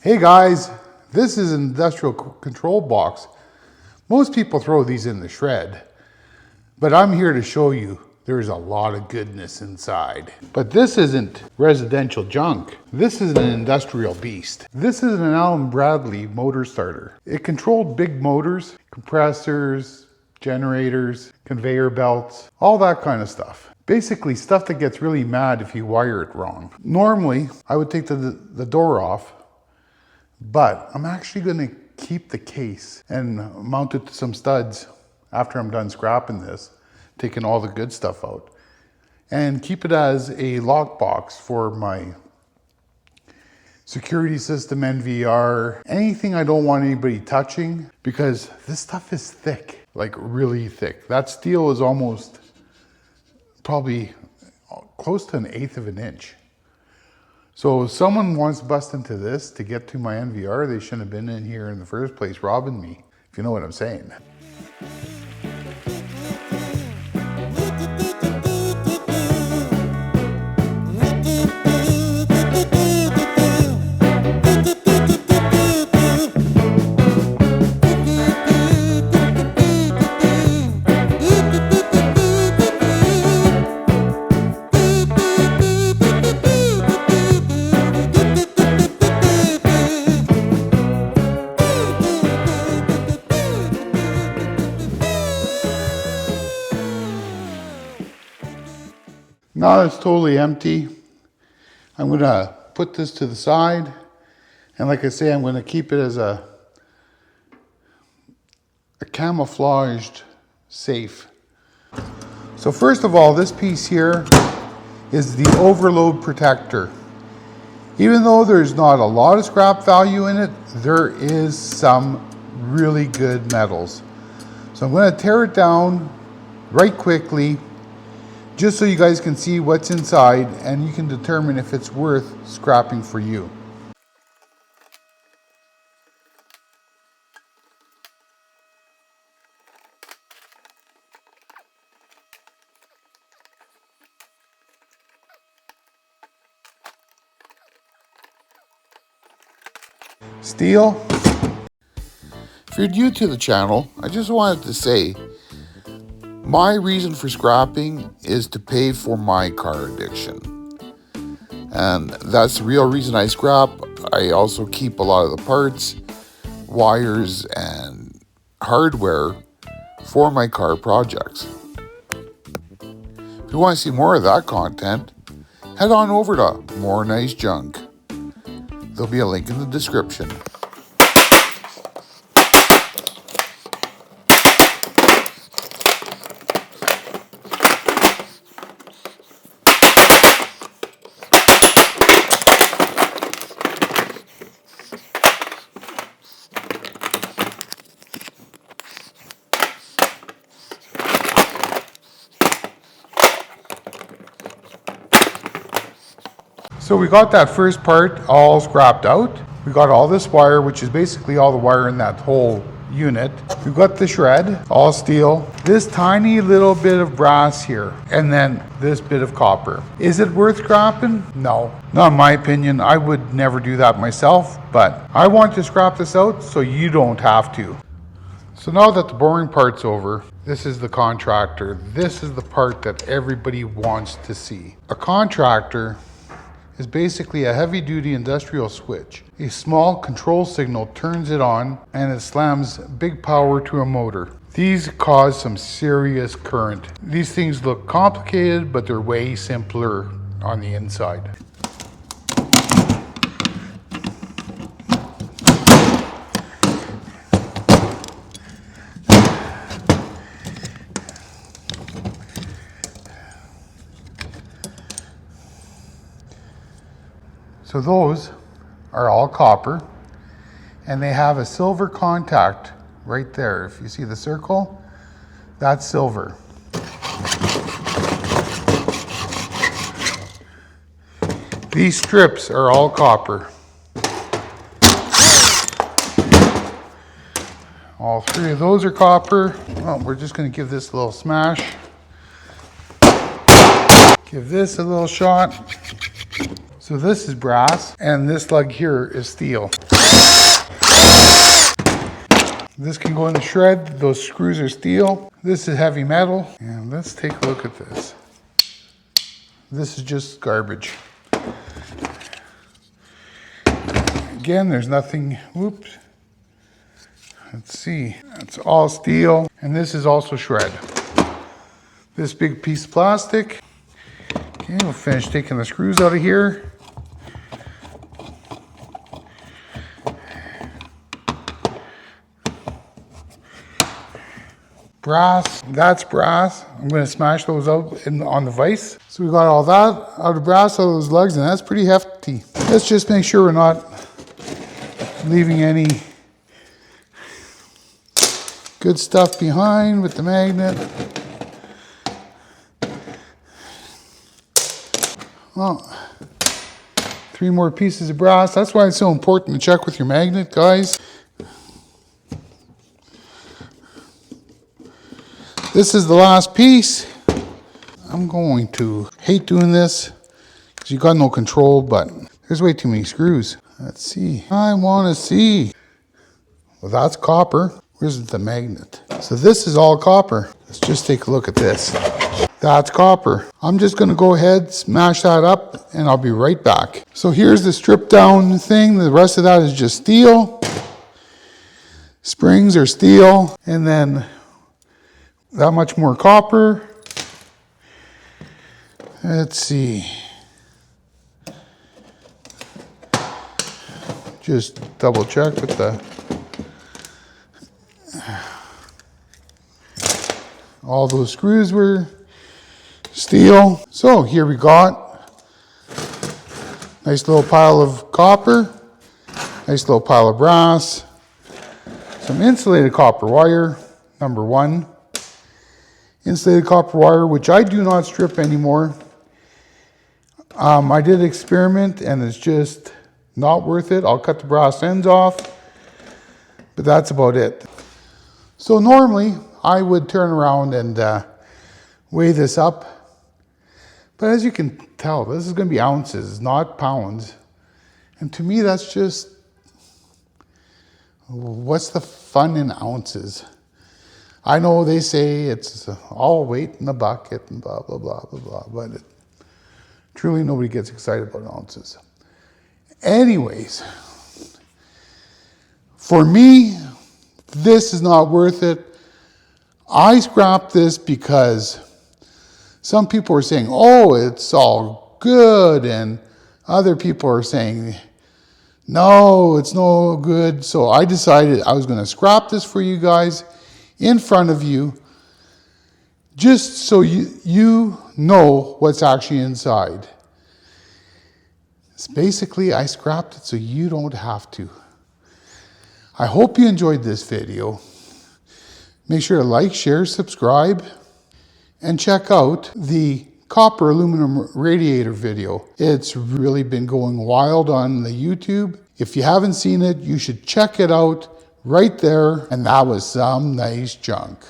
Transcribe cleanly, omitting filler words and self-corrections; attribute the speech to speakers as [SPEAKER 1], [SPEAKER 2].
[SPEAKER 1] Hey guys, this is an industrial control box. Most people throw these in the shred, but I'm here to show you there's a lot of goodness inside. But this isn't residential junk. This is an industrial beast. This is an Allen Bradley motor starter. It controlled big motors, compressors, generators, conveyor belts, all that kind of stuff. Basically stuff that gets really mad if you wire it wrong. Normally, I would take the door off, but I'm actually going to keep the case and mount it to some studs after I'm done scrapping this, taking all the good stuff out, and keep it as a lockbox for my security system, NVR, anything I don't want anybody touching, because this stuff is thick, like really thick. That steel is almost probably close to 1/8 of an inch. So if someone wants to bust into this to get to my NVR, they shouldn't have been in here in the first place robbing me, if you know what I'm saying. Now it's totally empty. I'm going to put this to the side. And like I say, I'm going to keep it as a camouflaged safe. So first of all, this piece here is the overload protector. Even though there's not a lot of scrap value in it, there is some really good metals. So I'm going to tear it down right quickly, just so you guys can see what's inside and you can determine if it's worth scrapping for you. Steel. If you're new to the channel, I just wanted to say, my reason for scrapping is to pay for my car addiction. And that's the real reason I scrap. I also keep a lot of the parts, wires, and hardware for my car projects. If you want to see more of that content, head on over to More Nice Junk. There'll be a link in the description. So we got that first part all scrapped out. We got all this wire, which is basically all the wire in that whole unit. We've got the shred, all steel. This tiny little bit of brass here, and then this bit of copper. Is it worth scrapping? No, not in my opinion. I would never do that myself, but I want to scrap this out so you don't have to. So now that the boring part's over, this is the contractor. This is the part that everybody wants to see. A contractor is basically a heavy-duty industrial switch. A small control signal turns it on and it slams big power to a motor. These cause some serious current. These things look complicated, but they're way simpler on the inside. So those are all copper, and they have a silver contact right there. If you see the circle, that's silver. These strips are all copper. All three of those are copper. Well, we're just going to give this a little smash. Give this a little shot. So this is brass, and this lug here is steel. This can go in the shred. Those screws are steel. This is heavy metal. And let's take a look at this. This is just garbage. Again, there's nothing, whoops. Let's see, it's all steel. And this is also shred. This big piece of plastic. Okay, we'll finish taking the screws out of here. Brass, that's brass. I'm going to smash those out on the vise. So we got all that out of brass, out of those lugs, and that's pretty hefty. Let's just make sure we're not leaving any good stuff behind with the magnet. Well, 3 more pieces of brass. That's why it's so important to check with your magnet, guys. This is the last piece. I'm going to hate doing this because you got no control, but there's way too many screws. Let's see. I want to see. Well, that's copper. Where's the magnet? So this is all copper. Let's just take a look at this. That's copper. I'm just going to go ahead, smash that up, and I'll be right back. So here's the stripped down thing. The rest of that is just steel. Springs are steel, and then that much more copper. Let's see. Just double check with the all those screws were steel. So here we got nice little pile of copper, nice little pile of brass, some insulated copper wire, number 1. Insulated copper wire, which I do not strip anymore. I did experiment and it's just not worth it. I'll cut the brass ends off, but that's about it. So normally I would turn around and weigh this up, but as you can tell, this is going to be ounces, not pounds. And to me, that's just, what's the fun in ounces? I know they say it's all weight in the bucket and blah, blah, blah, blah, blah, but truly nobody gets excited about ounces. Anyways, for me, this is not worth it. I scrapped this because some people are saying, oh, it's all good, and other people are saying, no, it's no good. So I decided I was going to scrap this for you guys in front of you, just so you know what's actually inside. It's basically, I scrapped it so you don't have to. I hope you enjoyed this video. Make sure to like, share, subscribe, and check out the copper aluminum radiator video. It's really been going wild on the YouTube. If you haven't seen it, you should check it out right there. And that was some nice junk.